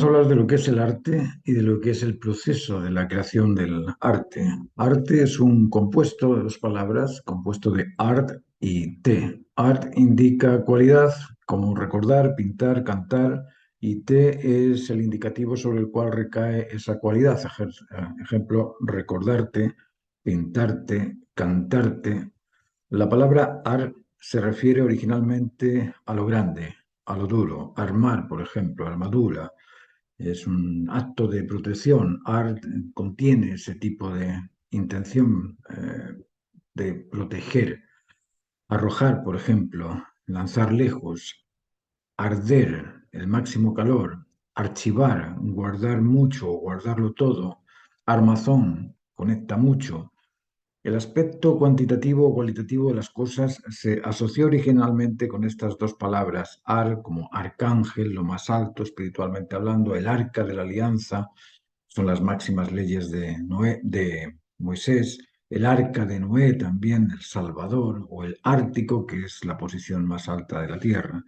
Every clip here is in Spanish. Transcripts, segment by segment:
Vamos a hablar de lo que es el arte y de lo que es el proceso de la creación del arte. Arte es un compuesto de dos palabras, compuesto de art y te. Art indica cualidad, como recordar, pintar, cantar, y te es el indicativo sobre el cual recae esa cualidad. Ejemplo, recordarte, pintarte, cantarte. La palabra art se refiere originalmente a lo grande, a lo duro. Armar, por ejemplo, armadura. Es un acto de protección. Art contiene ese tipo de intención de proteger. Arrojar, por ejemplo, lanzar lejos. Arder, el máximo calor. Archivar, guardar mucho, guardarlo todo. Armazón, conecta mucho. El aspecto cuantitativo o cualitativo de las cosas se asoció originalmente con estas dos palabras, como arcángel, lo más alto espiritualmente hablando, el arca de la alianza, son las máximas leyes de Noé, de Moisés, el arca de Noé también, el Salvador, o el Ártico, que es la posición más alta de la Tierra.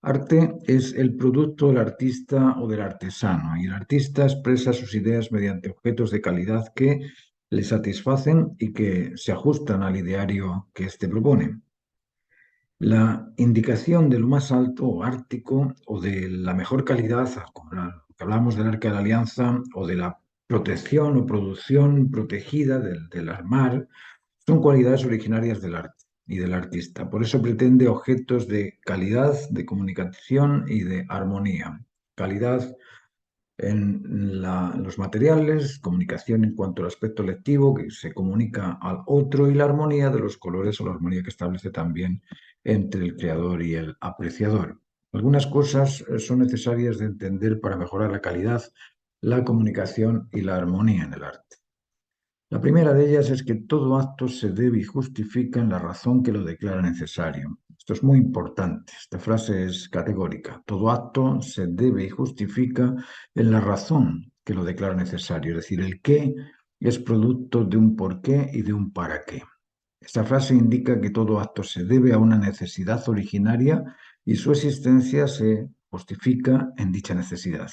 Arte es el producto del artista o del artesano, y el artista expresa sus ideas mediante objetos de calidad que le satisfacen y que se ajustan al ideario que éste propone. La indicación de lo más alto o ártico o de la mejor calidad, como lo que hablamos del Arca de la Alianza, o de la protección o producción protegida del mar, son cualidades originarias del arte y del artista. Por eso pretende objetos de calidad, de comunicación y de armonía. Calidad en los materiales, comunicación en cuanto al aspecto lectivo que se comunica al otro y la armonía de los colores o la armonía que establece también entre el creador y el apreciador. Algunas cosas son necesarias de entender para mejorar la calidad, la comunicación y la armonía en el arte. La primera de ellas es que todo acto se debe y justifica en la razón que lo declara necesario. Esto es muy importante. Esta frase es categórica. Todo acto se debe y justifica en la razón que lo declara necesario. Es decir, el qué es producto de un porqué y de un para qué. Esta frase indica que todo acto se debe a una necesidad originaria y su existencia se justifica en dicha necesidad,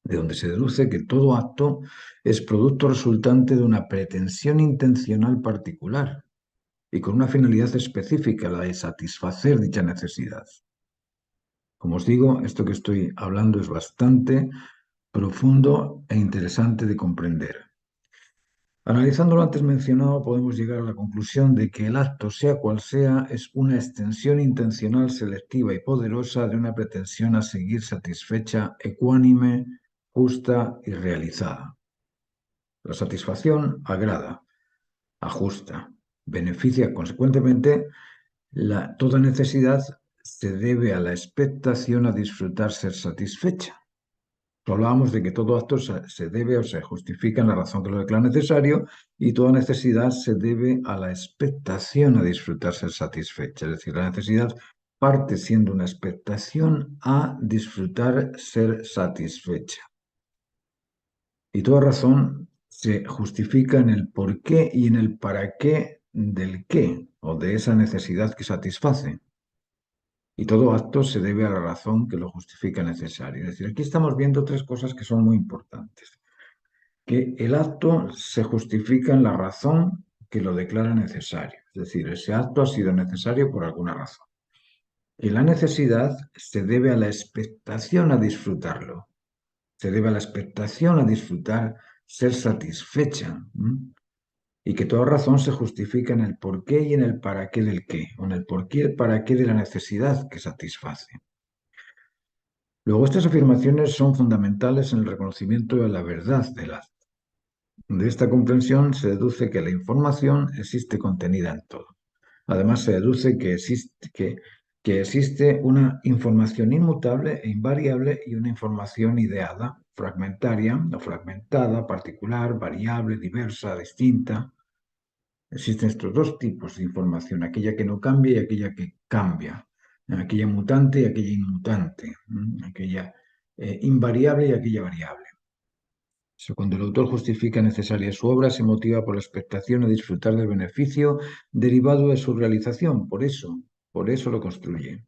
de donde se deduce que todo acto es producto resultante de una pretensión intencional particular y con una finalidad específica, la de satisfacer dicha necesidad. Como os digo, esto que estoy hablando es bastante profundo e interesante de comprender. Analizando lo antes mencionado, podemos llegar a la conclusión de que el acto, sea cual sea, es una extensión intencional selectiva y poderosa de una pretensión a seguir satisfecha, ecuánime, justa y realizada. La satisfacción agrada, ajusta, beneficia. Consecuentemente, toda necesidad se debe a la expectación a disfrutar ser satisfecha. Hablábamos de que todo acto se debe o se justifica en la razón que lo declara necesario, y toda necesidad se debe a la expectación a disfrutar ser satisfecha. Es decir, la necesidad parte siendo una expectación a disfrutar ser satisfecha. Y toda razón se justifica en el por qué y en el para qué del qué, o de esa necesidad que satisface. Y todo acto se debe a la razón que lo justifica necesario. Es decir, aquí estamos viendo tres cosas que son muy importantes. Que el acto se justifica en la razón que lo declara necesario. Es decir, ese acto ha sido necesario por alguna razón. Y la necesidad se debe a la expectación a disfrutarlo. Se debe a la expectación a disfrutar, ser satisfecha. Y que toda razón se justifica en el porqué y en el para qué del qué, o en el porqué y el para qué de la necesidad que satisface. Luego, estas afirmaciones son fundamentales en el reconocimiento de la verdad del acto. De esta comprensión se deduce que la información existe contenida en todo. Además, se deduce que existe una información inmutable e invariable y una información ideada, fragmentaria o fragmentada, particular, variable, diversa, distinta. Existen estos dos tipos de información, aquella que no cambia y aquella que cambia, aquella mutante y aquella inmutante, aquella invariable y aquella variable. Eso, cuando el autor justifica necesaria su obra, se motiva por la expectación a disfrutar del beneficio derivado de su realización. Por eso lo construye.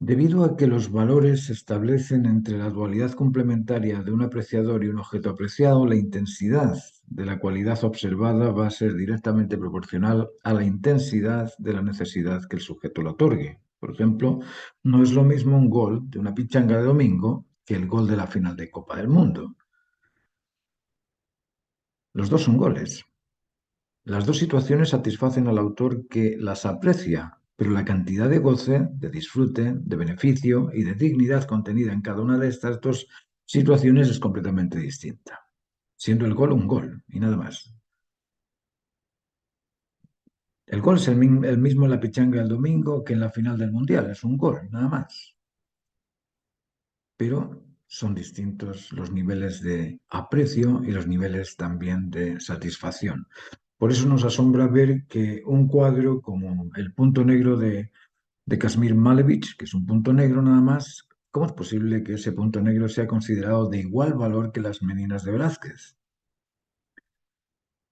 Debido a que los valores se establecen entre la dualidad complementaria de un apreciador y un objeto apreciado, la intensidad de la cualidad observada va a ser directamente proporcional a la intensidad de la necesidad que el sujeto le otorgue. Por ejemplo, no es lo mismo un gol de una pichanga de domingo que el gol de la final de Copa del Mundo. Los dos son goles. Las dos situaciones satisfacen al autor que las aprecia, pero la cantidad de goce, de disfrute, de beneficio y de dignidad contenida en cada una de estas dos situaciones es completamente distinta, siendo el gol un gol y nada más. El gol es el mismo en la pichanga del domingo que en la final del Mundial, es un gol, nada más. Pero son distintos los niveles de aprecio y los niveles también de satisfacción. Por eso nos asombra ver que un cuadro como El punto negro de Kazimir Malevich, que es un punto negro nada más, ¿cómo es posible que ese punto negro sea considerado de igual valor que las meninas de Velázquez?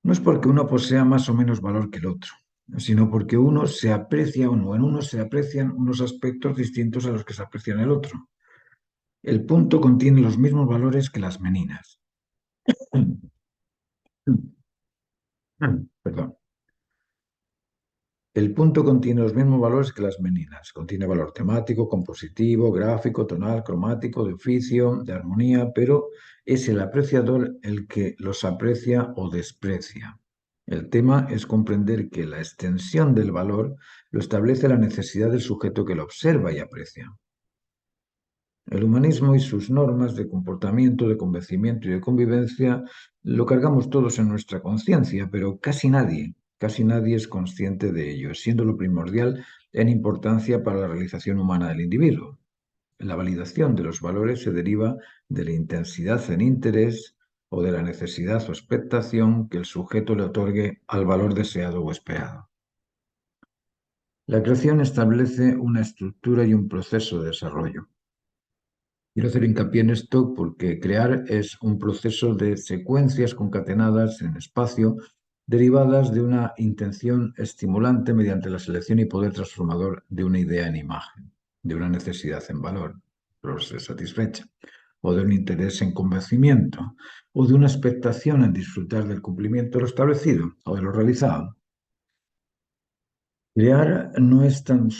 No es porque uno posea más o menos valor que el otro, sino porque uno se aprecia o en uno se aprecian unos aspectos distintos a los que se aprecian en el otro. El punto contiene los mismos valores que las meninas. Perdón. El punto contiene los mismos valores que las meninas. Contiene valor temático, compositivo, gráfico, tonal, cromático, de oficio, de armonía, pero es el apreciador el que los aprecia o desprecia. El tema es comprender que la extensión del valor lo establece la necesidad del sujeto que lo observa y aprecia. El humanismo y sus normas de comportamiento, de convencimiento y de convivencia lo cargamos todos en nuestra conciencia, pero casi nadie es consciente de ello, siendo lo primordial en importancia para la realización humana del individuo. La validación de los valores se deriva de la intensidad en interés o de la necesidad o expectación que el sujeto le otorgue al valor deseado o esperado. La creación establece una estructura y un proceso de desarrollo. Quiero hacer hincapié en esto porque crear es un proceso de secuencias concatenadas en espacio derivadas de una intención estimulante mediante la selección y poder transformador de una idea en imagen, de una necesidad en valor, por ser satisfecha, o de un interés en convencimiento, o de una expectación en disfrutar del cumplimiento de lo establecido o de lo realizado. Crear no es tan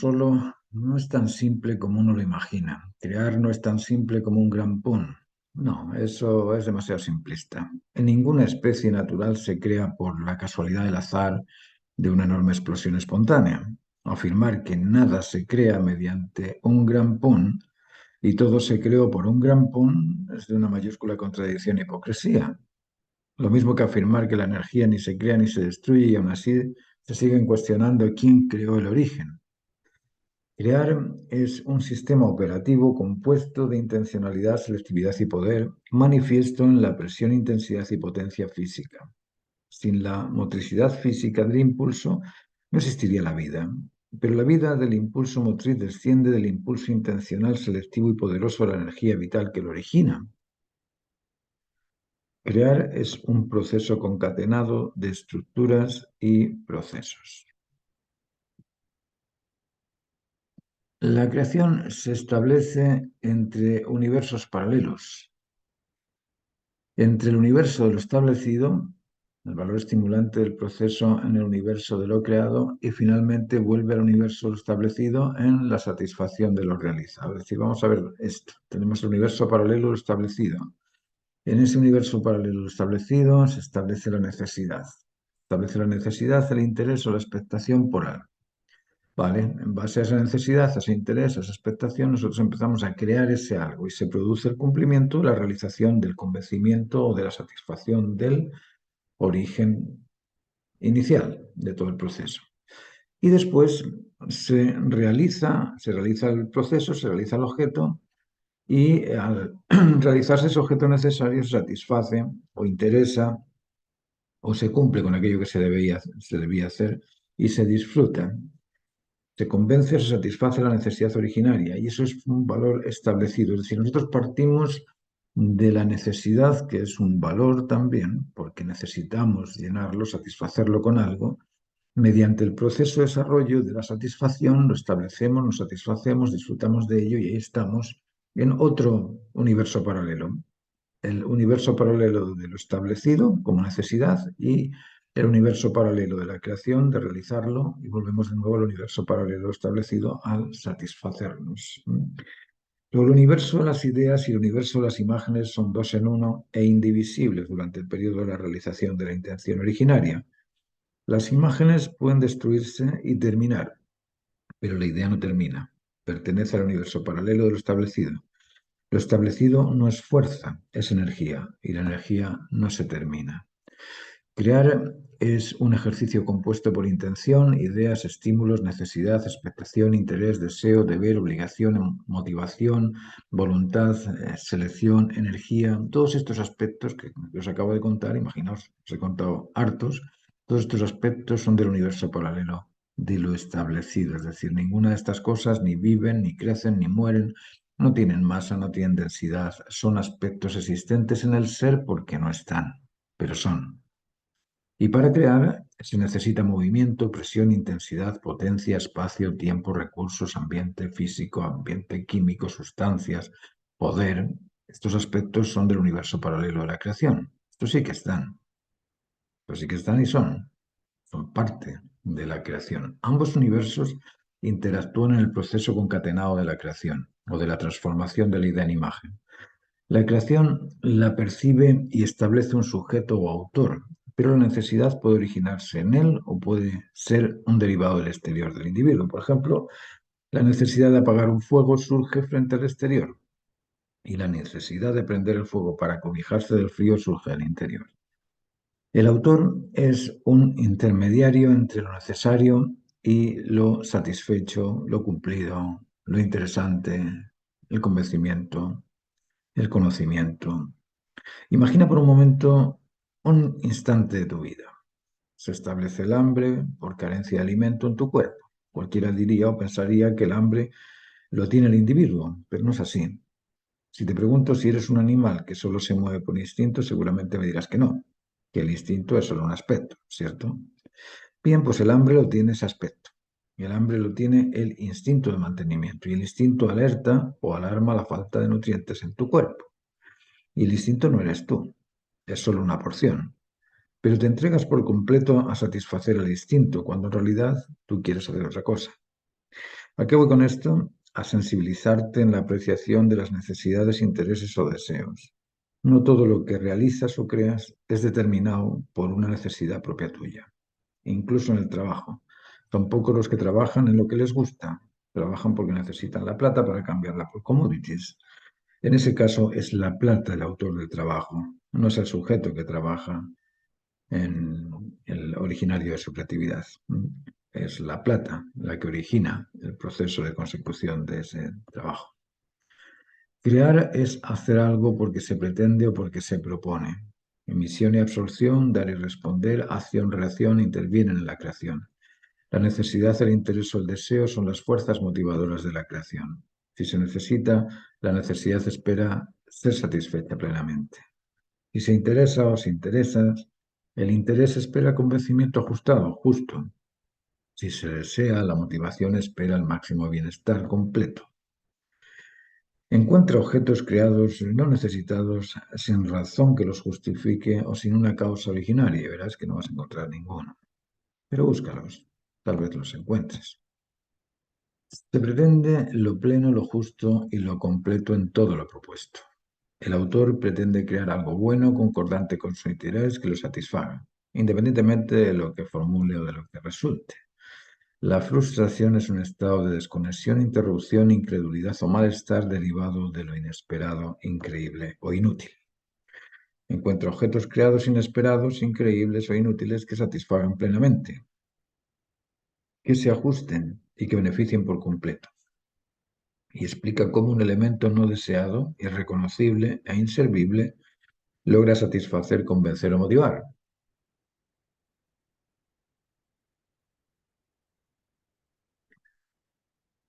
simple como uno lo imagina. Crear no es tan simple como un gran pun. No, eso es demasiado simplista. En ninguna especie natural se crea por la casualidad del azar de una enorme explosión espontánea. Afirmar que nada se crea mediante un gran pun y todo se creó por un gran pun es de una mayúscula contradicción e hipocresía. Lo mismo que afirmar que la energía ni se crea ni se destruye y aún así se siguen cuestionando quién creó el origen. Crear es un sistema operativo compuesto de intencionalidad, selectividad y poder, manifiesto en la presión, intensidad y potencia física. Sin la motricidad física del impulso no existiría la vida, pero la vida del impulso motriz desciende del impulso intencional, selectivo y poderoso de la energía vital que lo origina. Crear es un proceso concatenado de estructuras y procesos. La creación se establece entre universos paralelos. Entre el universo de lo establecido, el valor estimulante del proceso en el universo de lo creado y finalmente vuelve al universo de lo establecido en la satisfacción de lo realizado. Es decir, vamos a ver esto. Tenemos el universo paralelo de lo establecido. En ese universo paralelo establecido se establece la necesidad. Establece la necesidad, el interés o la expectación por algo. Vale, en base a esa necesidad, a ese interés, a esa expectación, nosotros empezamos a crear ese algo y se produce el cumplimiento, la realización del convencimiento o de la satisfacción del origen inicial de todo el proceso. Y después se realiza el proceso, se realiza el objeto y al realizarse ese objeto necesario se satisface o interesa o se cumple con aquello que se debía hacer y se disfruta. Se convence o se satisface la necesidad originaria y eso es un valor establecido. Es decir, nosotros partimos de la necesidad, que es un valor también, porque necesitamos llenarlo, satisfacerlo con algo, Mediante el proceso de desarrollo de la satisfacción lo establecemos, nos satisfacemos, disfrutamos de ello y ahí estamos en otro universo paralelo. El universo paralelo de lo establecido como necesidad y el universo paralelo de la creación, de realizarlo, y volvemos de nuevo al universo paralelo establecido al satisfacernos. Pero el universo de las ideas y el universo de las imágenes son dos en uno e indivisibles durante el periodo de la realización de la intención originaria. Las imágenes pueden destruirse y terminar, pero la idea no termina. Pertenece al universo paralelo de lo establecido. Lo establecido no es fuerza, es energía, y la energía no se termina. Crear es un ejercicio compuesto por intención, ideas, estímulos, necesidad, expectación, interés, deseo, deber, obligación, motivación, voluntad, selección, energía. Todos estos aspectos que os acabo de contar, imaginaos, os he contado hartos, todos estos aspectos son del universo paralelo de lo establecido. Es decir, ninguna de estas cosas ni viven, ni crecen, ni mueren, no tienen masa, no tienen densidad. Son aspectos existentes en el ser porque no están, pero son. Y para crear se necesita movimiento, presión, intensidad, potencia, espacio, tiempo, recursos, ambiente físico, ambiente químico, sustancias, poder. Estos aspectos son del universo paralelo de la creación. Estos sí que están. Estos sí que están y son parte de la creación. Ambos universos interactúan en el proceso concatenado de la creación o de la transformación de la idea en imagen. La creación la percibe y establece un sujeto o autor, pero la necesidad puede originarse en él o puede ser un derivado del exterior del individuo. Por ejemplo, la necesidad de apagar un fuego surge frente al exterior y la necesidad de prender el fuego para cobijarse del frío surge del interior. El autor es un intermediario entre lo necesario y lo satisfecho, lo cumplido, lo interesante, el convencimiento, el conocimiento. Imagina por un momento un instante de tu vida. Se establece el hambre por carencia de alimento en tu cuerpo. Cualquiera diría o pensaría que el hambre lo tiene el individuo, pero no es así. Si te pregunto si eres un animal que solo se mueve por instinto, seguramente me dirás que no, que el instinto es solo un aspecto, ¿cierto? Bien, pues el hambre lo tiene ese aspecto. Y el hambre lo tiene el instinto de mantenimiento. Y el instinto alerta o alarma la falta de nutrientes en tu cuerpo. Y el instinto no eres tú, es solo una porción. Pero te entregas por completo a satisfacer el instinto, cuando en realidad tú quieres hacer otra cosa. ¿A qué voy con esto? A sensibilizarte en la apreciación de las necesidades, intereses o deseos. No todo lo que realizas o creas es determinado por una necesidad propia tuya, incluso en el trabajo. Son pocos los que trabajan en lo que les gusta. Trabajan porque necesitan la plata para cambiarla por commodities. En ese caso es la plata el autor del trabajo, no es el sujeto que trabaja en el originario de su creatividad. Es la plata la que origina el proceso de consecución de ese trabajo. Crear es hacer algo porque se pretende o porque se propone. Emisión y absorción, dar y responder, acción-reacción intervienen en la creación. La necesidad, el interés o el deseo son las fuerzas motivadoras de la creación. Si se necesita, la necesidad espera ser satisfecha plenamente. Si se interesa o se interesa, el interés espera convencimiento ajustado, justo. Si se desea, la motivación espera el máximo bienestar completo. Encuentra objetos creados no necesitados sin razón que los justifique o sin una causa originaria y verás que no vas a encontrar ninguno. Pero búscalos, tal vez los encuentres. Se pretende lo pleno, lo justo y lo completo en todo lo propuesto. El autor pretende crear algo bueno, concordante con su interés, que lo satisfaga, independientemente de lo que formule o de lo que resulte. La frustración es un estado de desconexión, interrupción, incredulidad o malestar derivado de lo inesperado, increíble o inútil. Encuentra objetos creados inesperados, increíbles o inútiles que satisfagan plenamente, que se ajusten y que beneficien por completo. Y explica cómo un elemento no deseado, irreconocible e inservible logra satisfacer, convencer o motivar.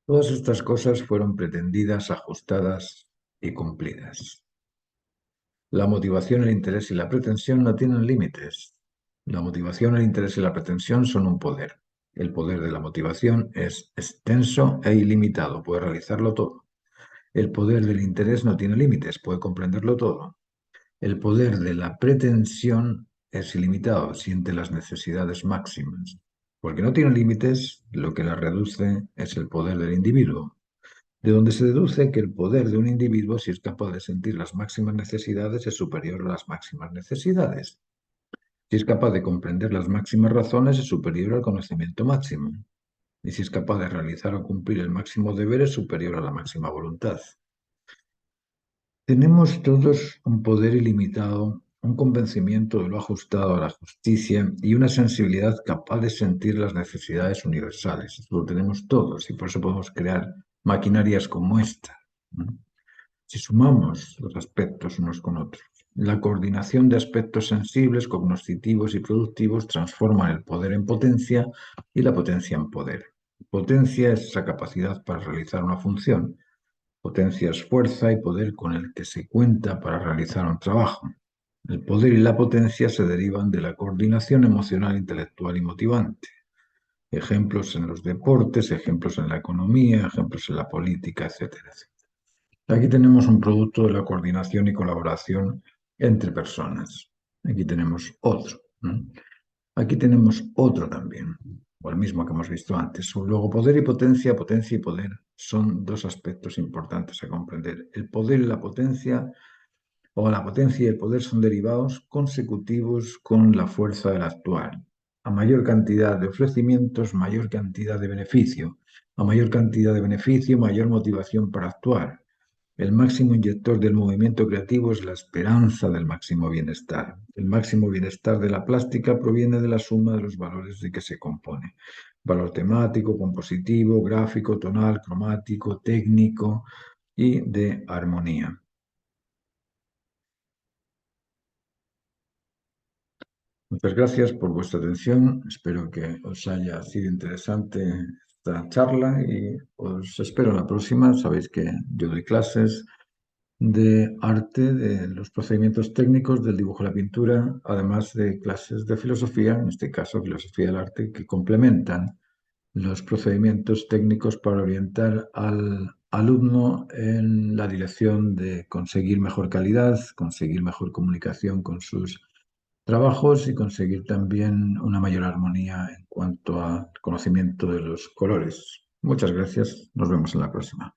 Todas estas cosas fueron pretendidas, ajustadas y cumplidas. La motivación, el interés y la pretensión no tienen límites. La motivación, el interés y la pretensión son un poder. El poder de la motivación es extenso e ilimitado, puede realizarlo todo. El poder del interés no tiene límites, puede comprenderlo todo. El poder de la pretensión es ilimitado, siente las necesidades máximas. Porque no tiene límites, lo que la reduce es el poder del individuo, de donde se deduce que el poder de un individuo, si es capaz de sentir las máximas necesidades, es superior a las máximas necesidades. Si es capaz de comprender las máximas razones, es superior al conocimiento máximo. Y si es capaz de realizar o cumplir el máximo deber, es superior a la máxima voluntad. Tenemos todos un poder ilimitado, un convencimiento de lo ajustado a la justicia y una sensibilidad capaz de sentir las necesidades universales. Eso lo tenemos todos y por eso podemos crear maquinarias como esta, ¿no? Si sumamos los aspectos unos con otros, la coordinación de aspectos sensibles, cognitivos y productivos transforma el poder en potencia y la potencia en poder. Potencia es esa capacidad para realizar una función. Potencia es fuerza y poder con el que se cuenta para realizar un trabajo. El poder y la potencia se derivan de la coordinación emocional, intelectual y motivante. Ejemplos en los deportes, ejemplos en la economía, ejemplos en la política, etcétera, etcétera. Aquí tenemos un producto de la coordinación y colaboración entre personas. Aquí tenemos otro, ¿no? Aquí tenemos otro también, o el mismo que hemos visto antes. Luego, poder y potencia, potencia y poder son dos aspectos importantes a comprender. El poder y la potencia, o la potencia y el poder son derivados consecutivos con la fuerza del actuar. A mayor cantidad de ofrecimientos, mayor cantidad de beneficio. A mayor cantidad de beneficio, mayor motivación para actuar. El máximo inyector del movimiento creativo es la esperanza del máximo bienestar. El máximo bienestar de la plástica proviene de la suma de los valores de que se compone. Valor temático, compositivo, gráfico, tonal, cromático, técnico y de armonía. Muchas gracias por vuestra atención. Espero que os haya sido interesante esta charla y os espero en la próxima. Sabéis que yo doy clases de arte, de los procedimientos técnicos del dibujo y la pintura, además de clases de filosofía, en este caso filosofía del arte, que complementan los procedimientos técnicos para orientar al alumno en la dirección de conseguir mejor calidad, conseguir mejor comunicación con sus trabajos y conseguir también una mayor armonía en cuanto al conocimiento de los colores. Muchas gracias, nos vemos en la próxima.